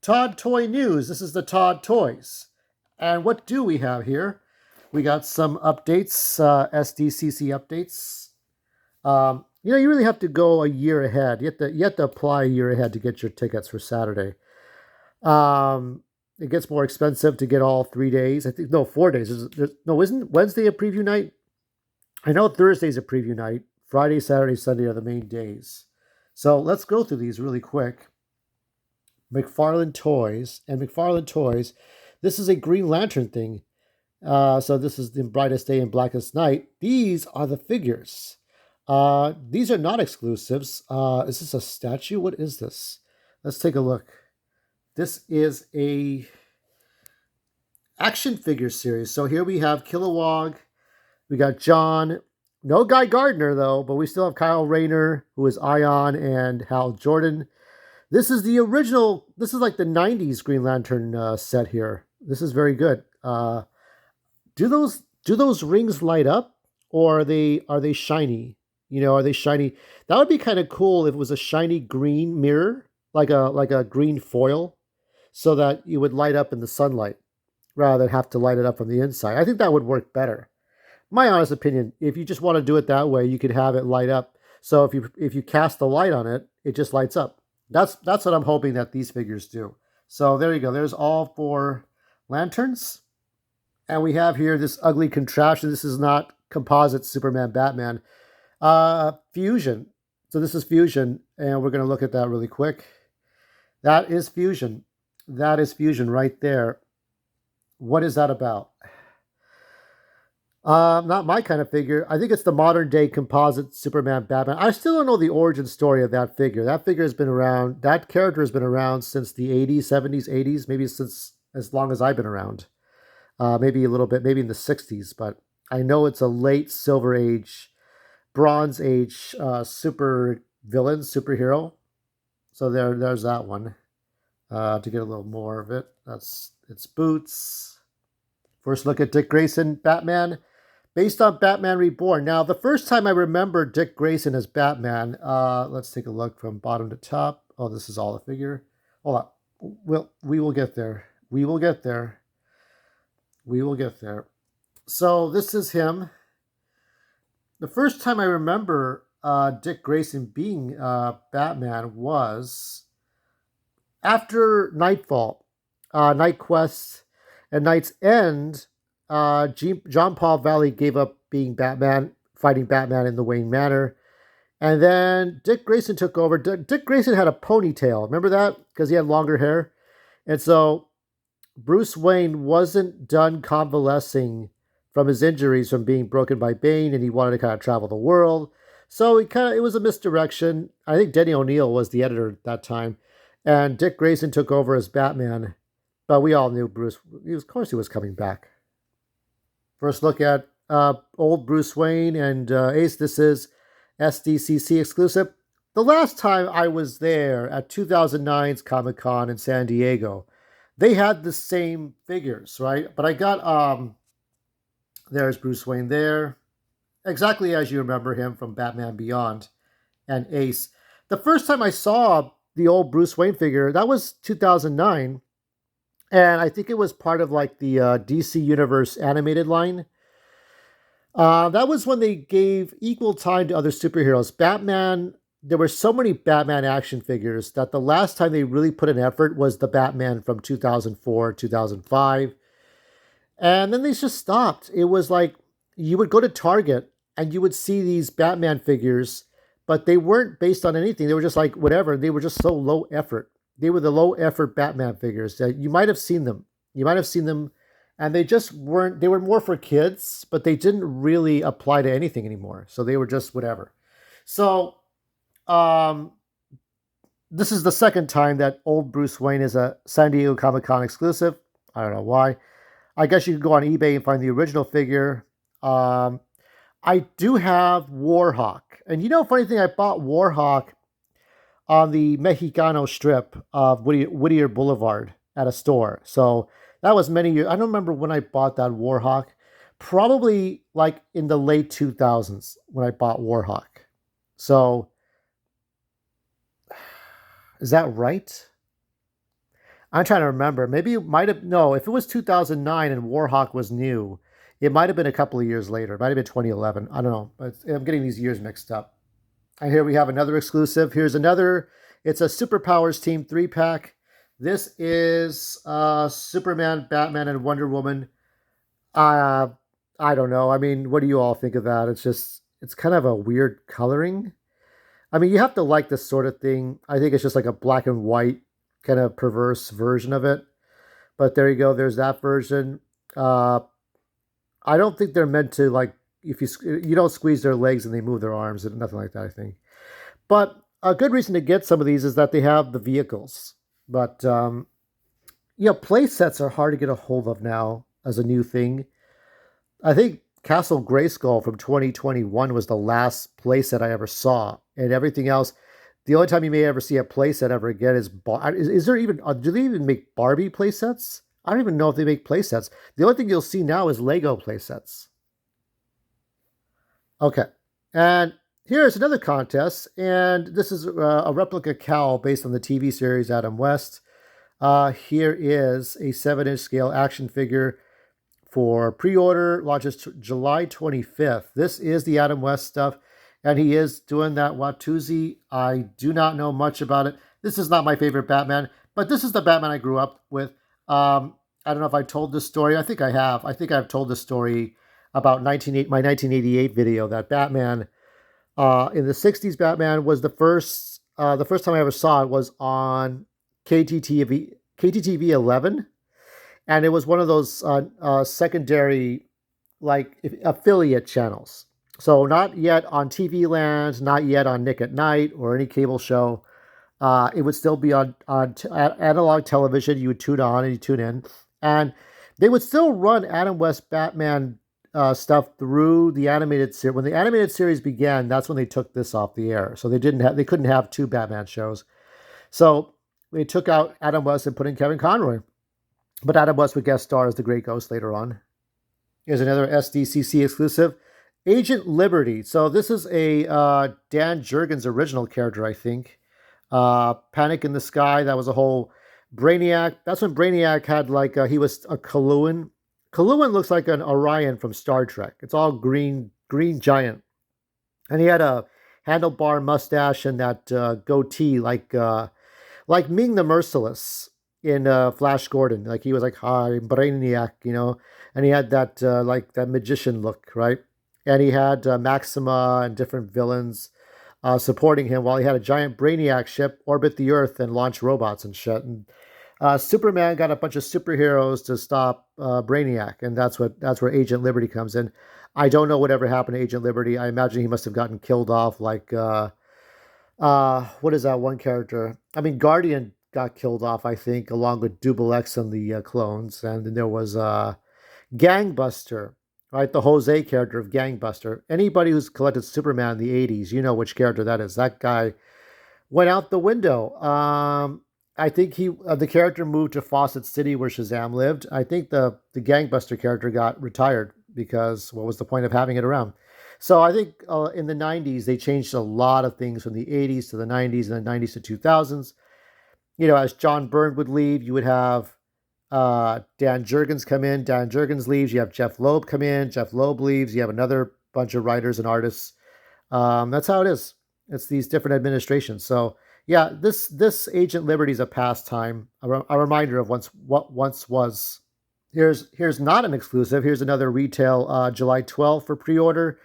Todd Toy News. This is the Todd Toys. And what do we have here? We got some updates, SDCC updates. You really have to go a year ahead. You have to apply a year ahead to get your tickets for Saturday. It gets more expensive to get all 3 days. I think no, 4 days. No, isn't Wednesday a preview night? I know Thursday's a preview night. Friday, Saturday, Sunday are the main days. So let's go through these really quick. McFarlane Toys and McFarlane Toys. This is a Green Lantern thing. So this is the Brightest Day and Blackest Night. These are the figures. These are not exclusives. Is this a statue? What is this? Let's take a look. This is a action figure series. So here we have Kilowog. We got John. No Guy Gardner, though, but we still have Kyle Rayner, who is Ion, and Hal Jordan. This is the original. This is like the 90s Green Lantern set here. This is very good. Do those rings light up, or are they shiny? Are they shiny? That would be kind of cool if it was a shiny green mirror, like a green foil, so that you would light up in the sunlight rather than have to light it up from the inside. I think that would work better. My honest opinion, if you just want to do it that way, you could have it light up. So if you cast the light on it, it just lights up. That's what I'm hoping that these figures do. So there you go. There's all 4 lanterns. And we have here this ugly contraption. This is not composite Superman Batman. Fusion. So this is Fusion, and we're going to look at that really quick. That is Fusion. That is Fusion right there. What is that about? Not my kind of figure. I think it's the modern day composite Superman Batman. I still don't know the origin story of that figure. That figure has been around, that character has been around since the 80s, 70s, 80s, maybe since as long as I've been around. Maybe a little bit, maybe in the 60s, but I know it's a late Silver Age, Bronze Age super villain, superhero. So there's that one. To get a little more of it, it's Boots. First look at Dick Grayson, Batman, based on Batman Reborn. Now, the first time I remember Dick Grayson as Batman, let's take a look from bottom to top. Oh, this is all the figure. Hold on. We will get there. We will get there. We will get there. So this is him. The first time I remember Dick Grayson being Batman was after Nightfall, Night Quest, and Night's End. John Paul Valley gave up being Batman, fighting Batman in the Wayne Manor. And then Dick Grayson took over. Dick Grayson had a ponytail. Remember that? Because he had longer hair. And so Bruce Wayne wasn't done convalescing from his injuries from being broken by Bane, and he wanted to kind of travel the world. So it was a misdirection. I think Denny O'Neil was the editor at that time. And Dick Grayson took over as Batman. But we all knew Bruce, of course he was coming back. First look at old Bruce Wayne and Ace. This is SDCC exclusive. The last time I was there at 2009's Comic-Con in San Diego, they had the same figures, right? But I got, there's Bruce Wayne there, exactly as you remember him from Batman Beyond and Ace. The first time I saw the old Bruce Wayne figure, that was 2009. And I think it was part of like the DC Universe animated line. That was when they gave equal time to other superheroes. Batman, there were so many Batman action figures that the last time they really put an effort was the Batman from 2004, 2005. And then they just stopped. It was like you would go to Target and you would see these Batman figures, but they weren't based on anything. They were just like whatever. They were just so low effort. They were the low effort Batman figures that you might have seen them. You might have seen them, and they just weren't, they were more for kids, but they didn't really apply to anything anymore. So they were just whatever. So this is the second time that old Bruce Wayne is a San Diego Comic-Con exclusive. I don't know why. I guess you could go on eBay and find the original figure. I do have Warhawk. And funny thing, I bought Warhawk on the Mexicano strip of Whittier Boulevard at a store. So that was many years. I don't remember when I bought that Warhawk. Probably like in the late 2000s when I bought Warhawk. So is that right? I'm trying to remember. Maybe it might have, no, if it was 2009 and Warhawk was new, it might have been a couple of years later. It might have been 2011. I don't know. But I'm getting these years mixed up. And here we have another exclusive. Here's another. It's a Superpowers Team 3-pack. This is Superman, Batman, and Wonder Woman. Uh, I don't know. I mean, what do you all think of that? It's kind of a weird coloring. I mean, you have to like this sort of thing. I think it's just like a black and white kind of perverse version of it. But there you go. There's that version. Uh, I don't think they're meant to like if you don't squeeze their legs and they move their arms and nothing like that. I think. But a good reason to get some of these is that they have the vehicles. But play sets are hard to get a hold of now as a new thing. I think Castle Grayskull from 2021 was the last playset I ever saw, and everything else. The only time you may ever see a playset ever again is there even do they even make Barbie playsets? I don't even know if they make playsets. The only thing you'll see now is Lego playsets. Okay, and here's another contest, and this is a replica cowl based on the TV series Adam West. Here is a 7-inch scale action figure for pre-order, launches July 25th. This is the Adam West stuff, and he is doing that Watusi. I do not know much about it. This is not my favorite Batman, but this is the Batman I grew up with. I don't know if I told this story. I think I have. I think I've told this story about my 1988 video that Batman in the 60s. Batman was the first time I ever saw it was on KTTV 11, and it was one of those secondary like affiliate channels. So not yet on TV Land, not yet on Nick at Night or any cable show. It would still be on analog television. You would tune on and you tune in, and they would still run Adam West Batman stuff through the animated series. When the animated series began, that's when they took this off the air. So they couldn't have two Batman shows. So they took out Adam West and put in Kevin Conroy. But Adam West would guest star as the Great Ghost later on. Here's another SDCC exclusive, Agent Liberty. So this is a Dan Jurgens original character, I think. Panic in the Sky. That was a whole Brainiac. That's when Brainiac had he was a Kaluan. Kaluan looks like an Orion from Star Trek. It's all green giant, and he had a handlebar mustache and that goatee like Ming the Merciless in Flash Gordon. Like he was like, "Hi, Brainiac," and he had that that magician look, right? And he had Maxima and different villains supporting him while he had a giant Brainiac ship orbit the Earth and launch robots and shit. And Superman got a bunch of superheroes to stop Brainiac, and that's where Agent Liberty comes in. I don't know whatever happened to Agent Liberty. I imagine he must have gotten killed off. Like what is that one character? I mean, Guardian got killed off, I think, along with Double X and the clones, and then there was Gangbuster. Right, the Jose character of Gangbuster. Anybody who's collected Superman in the 80s, you know which character that is. That guy went out the window. I think the character moved to Fawcett City where Shazam lived. I think the Gangbuster character got retired because what was the point of having it around? So I think in the 90s, they changed a lot of things from the 80s to the 90s and the 90s to 2000s. As John Byrne would leave, you would have Dan Jurgens come in. Dan Jurgens leaves. You have Jeff Loeb come in. Jeff Loeb leaves. You have another bunch of writers and artists. That's how it is. It's these different administrations. So yeah, this Agent Liberty is a pastime, a reminder of what once was. Here's not an exclusive. Here's another retail July 12th for pre-order.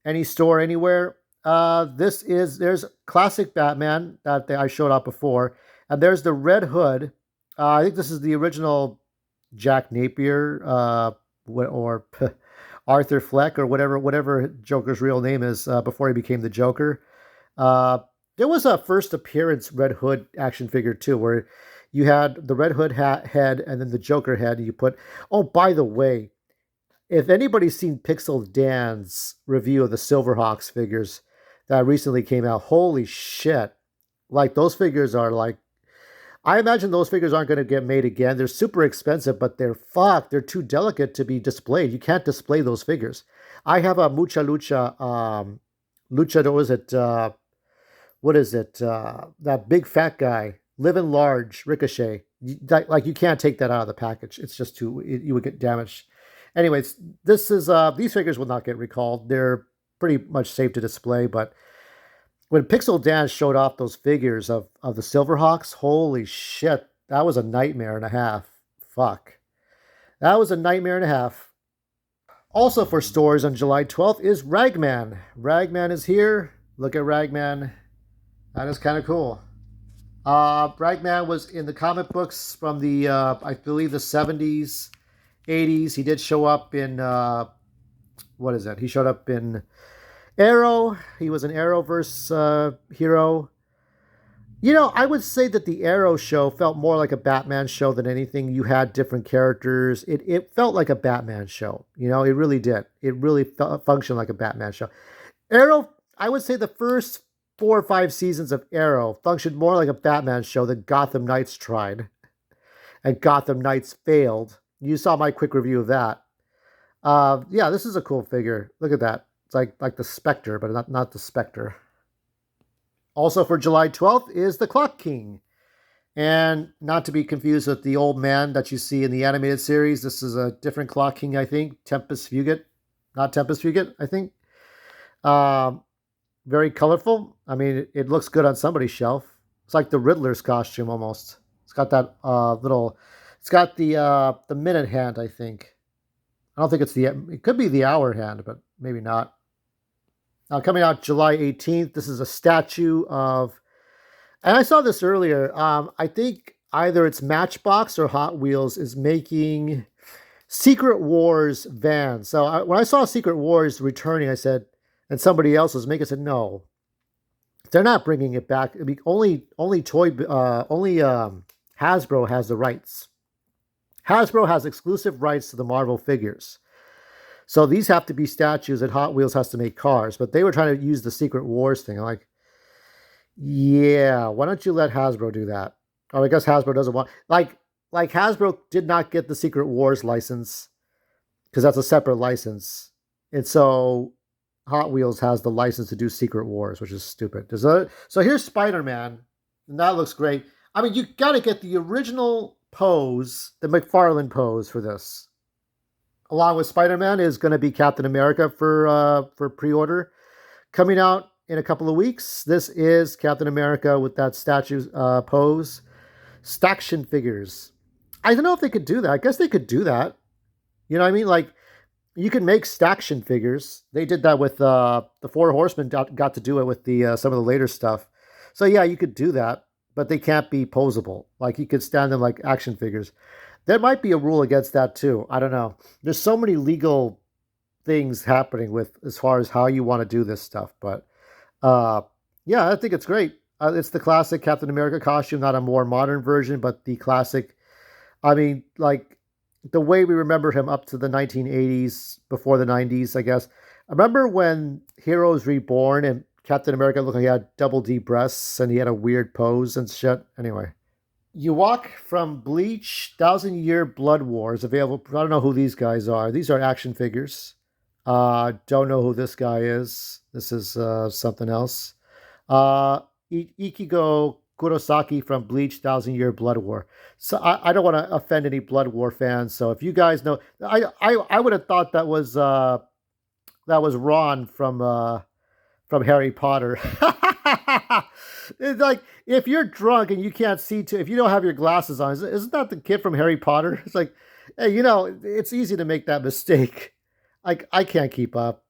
Any store anywhere. There's classic Batman that I showed up before, and there's the Red Hood. I think this is the original Jack Napier or Arthur Fleck or whatever Joker's real name is before he became the Joker. There was a first appearance Red Hood action figure too, where you had the Red Hood head and then the Joker head. And you put. Oh, by the way, if anybody's seen Pixel Dan's review of the Silverhawks figures that recently came out, holy shit! Like those figures are like. I imagine those figures aren't going to get made again. They're super expensive, but they're too delicate to be displayed. You can't display those figures. I have a Mucha Lucha, what is it? That big fat guy Living large, Ricochet. Like you can't take that out of the package. It's just you would get damaged. Anyways, this is these figures will not get recalled. They're pretty much safe to display. But when Pixel Dan showed off those figures of the Silverhawks, holy shit, that was a nightmare and a half. Fuck, that was a nightmare and a half. Also for stores on July 12th is Ragman. Ragman is here. Look at Ragman. That is kind of cool. Ragman was in the comic books from the, I believe, the 70s, 80s. He did show up in, what is that? He showed up in Arrow. He was an Arrowverse hero. You know, I would say that the Arrow show felt more like a Batman show than anything. You had different characters. It felt like a Batman show. You know, it really did. It really functioned like a Batman show. Arrow, I would say the first 4 or 5 seasons of Arrow functioned more like a Batman show than Gotham Knights tried. And Gotham Knights failed. You saw my quick review of that. Yeah, this is a cool figure. Look at that. It's like the Spectre, but not the Spectre. Also for July 12th is the Clock King. And not to be confused with the old man that you see in the animated series. This is a different Clock King, I think. Tempest Fugit. Not Tempest Fugit, I think. Very colorful. I mean, it looks good on somebody's shelf. It's like the Riddler's costume almost. It's got that it's got the minute hand, I think. I don't think it could be the hour hand, but maybe not. Now, coming out July 18th, this is a statue of, and I saw this earlier, I think either it's Matchbox or Hot Wheels is making Secret Wars vans. So when I saw Secret Wars returning, I said, and somebody else was making, I said, no, they're not bringing it back. I mean, only Hasbro has the rights. Hasbro has exclusive rights to the Marvel figures. So these have to be statues that Hot Wheels has to make cars. But they were trying to use the Secret Wars thing. I'm like, yeah, why don't you let Hasbro do that? Or I guess Hasbro doesn't want... Like Hasbro did not get the Secret Wars license because that's a separate license. And so Hot Wheels has the license to do Secret Wars, which is stupid. So here's Spider-Man. And that looks great. I mean, you got to get the original pose, the McFarlane pose for this. Along with Spider-Man is going to be Captain America for pre-order. Coming out in a couple of weeks, this is Captain America with that statue pose. Staction figures. I don't know if they could do that. I guess they could do that. You know what I mean? Like, you can make Staction figures. They did that with the Four Horsemen. Got to do it with the some of the later stuff. So yeah, you could do that, but they can't be posable. Like, you could stand them like action figures. There might be a rule against that too. I don't know. There's so many legal things happening with as far as how you want to do this stuff. But yeah, I think it's great. It's the classic Captain America costume, not a more modern version, but the classic. I mean, like the way we remember him up to the 1980s, before the 90s, I guess. I remember when Heroes Reborn and Captain America looked like he had double D breasts and he had a weird pose and shit. Anyway. You Walk from Bleach, 1,000-Year Blood Wars, available. I don't know who these guys are. These are action figures. Don't know who this guy is. This is something else. Ichigo Kurosaki from Bleach, 1,000-Year Blood War. So I don't want to offend any Blood War fans. So if you guys know, I would have thought that was Ron from Harry Potter. It's like, if you're drunk and you can't see if you don't have your glasses on, isn't that the kid from Harry Potter? It's like, hey, you know, it's easy to make that mistake. I can't keep up.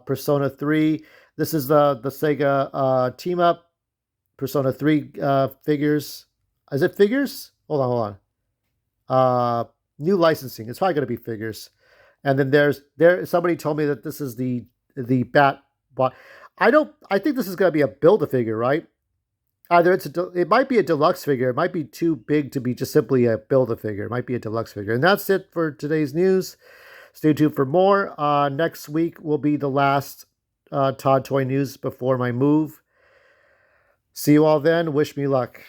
Persona 3. This is the Sega team up. Persona 3 figures. Is it figures? Hold on. New licensing. It's probably going to be figures. And then somebody told me that this is the Bat. I think this is going to be a Build-A-Figure, right? Either it might be a deluxe figure. It might be too big to be just simply a Build-A-Figure. It might be a deluxe figure. And that's it for today's news. Stay tuned for more. Next week will be the last TODD Toy news before my move. See you all then. Wish me luck.